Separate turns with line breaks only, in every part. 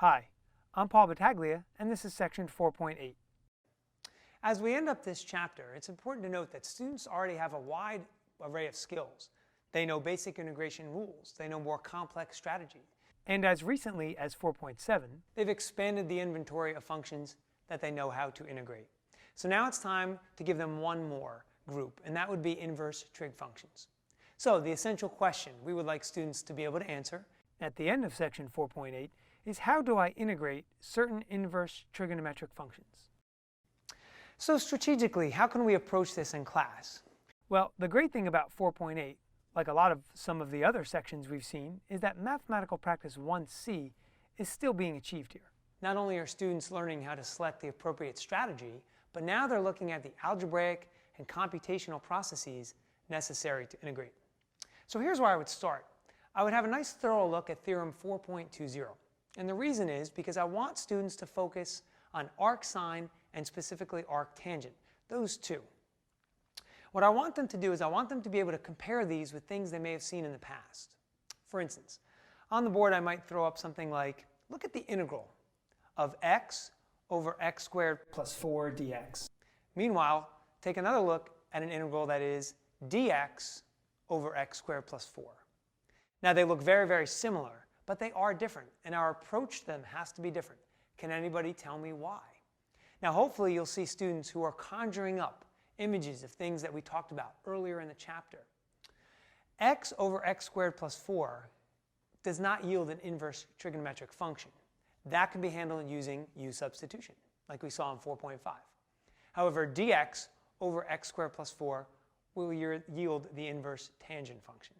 Hi, I'm Paul Battaglia, and this is section 4.8. As we end up this chapter, it's important to note that students already have a wide array of skills. They know basic integration rules, they know more complex strategy, and as recently as 4.7, they've expanded the inventory of functions that they know how to integrate. So now it's time to give them one more group, and that would be inverse trig functions. So the essential question we would like students to be able to answer at the end of section 4.8 is, how do I integrate certain inverse trigonometric functions? So strategically, how can we approach this in class? Well, the great thing about 4.8, like some of the other sections we've seen, is that mathematical practice 1C is still being achieved here. Not only are students learning how to select the appropriate strategy, but now they're looking at the algebraic and computational processes necessary to integrate. So here's where I would start. I would have a nice thorough look at Theorem 4.20. And the reason is because I want students to focus on arcsine and specifically arctangent, those two. What I want them to do is I want them to be able to compare these with things they may have seen in the past. For instance, on the board I might throw up something like, look at the integral of x over x squared plus 4 dx. Meanwhile, take another look at an integral that is dx over x squared plus 4. Now they look very, very similar, but they are different, and our approach to them has to be different. Can anybody tell me why? Now hopefully you'll see students who are conjuring up images of things that we talked about earlier in the chapter. X over x squared plus 4 does not yield an inverse trigonometric function. That can be handled using u substitution, like we saw in 4.5. However, dx over x squared plus 4 will yield the inverse tangent function.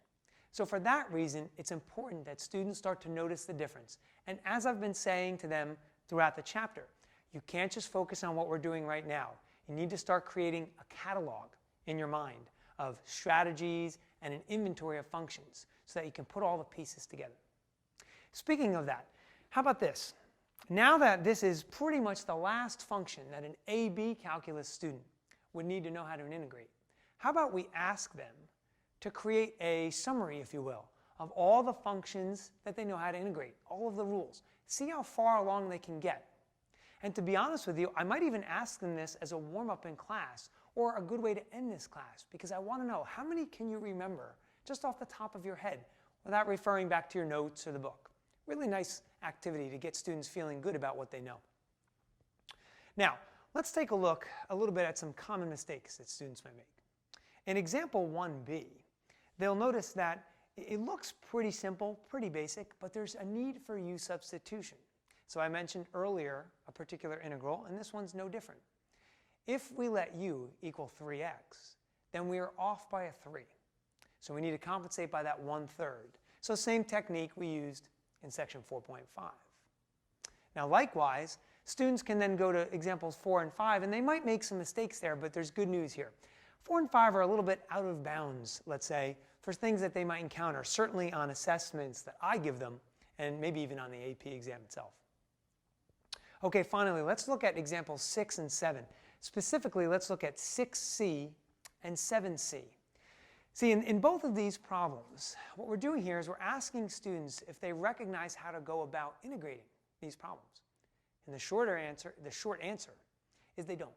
So for that reason, it's important that students start to notice the difference. And as I've been saying to them throughout the chapter, you can't just focus on what we're doing right now. You need to start creating a catalog in your mind of strategies and an inventory of functions so that you can put all the pieces together. Speaking of that, how about this? Now that this is pretty much the last function that an AB calculus student would need to know how to integrate, how about we ask them to create a summary, if you will, of all the functions that they know how to integrate, all of the rules. See how far along they can get. And to be honest with you, I might even ask them this as a warm-up in class, or a good way to end this class, because I want to know, how many can you remember just off the top of your head without referring back to your notes or the book? Really nice activity to get students feeling good about what they know. Now, let's take a look a little bit at some common mistakes that students may make. In example 1b, they'll notice that it looks pretty simple, pretty basic, but there's a need for u substitution. So I mentioned earlier a particular integral, and this one's no different. If we let u equal 3x, then we are off by a 3. So we need to compensate by that 1/3. So same technique we used in section 4.5. Now likewise, students can then go to examples 4 and 5, and they might make some mistakes there, but there's good news here. 4 and 5 are a little bit out of bounds, let's say, for things that they might encounter, certainly on assessments that I give them, and maybe even on the AP exam itself. Okay, finally, let's look at examples 6 and 7. Specifically, let's look at 6c and 7c. See, in both of these problems, what we're doing here is we're asking students if they recognize how to go about integrating these problems. And the short answer is they don't.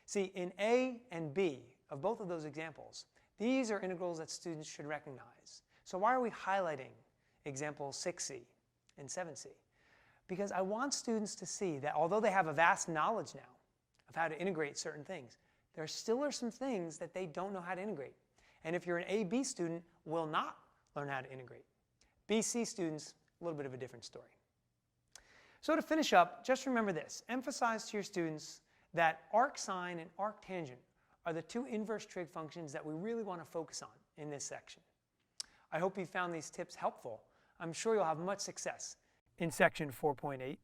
See, in A and B of both of those examples, these are integrals that students should recognize. So why are we highlighting examples 6c and 7c? Because I want students to see that although they have a vast knowledge now of how to integrate certain things, there still are some things that they don't know how to integrate. And if you're an AB student, will not learn how to integrate. BC students, a little bit of a different story. So to finish up, just remember this. Emphasize to your students that arcsine and arctangent are the two inverse trig functions that we really want to focus on in this section. I hope you found these tips helpful. I'm sure you'll have much success in section 4.8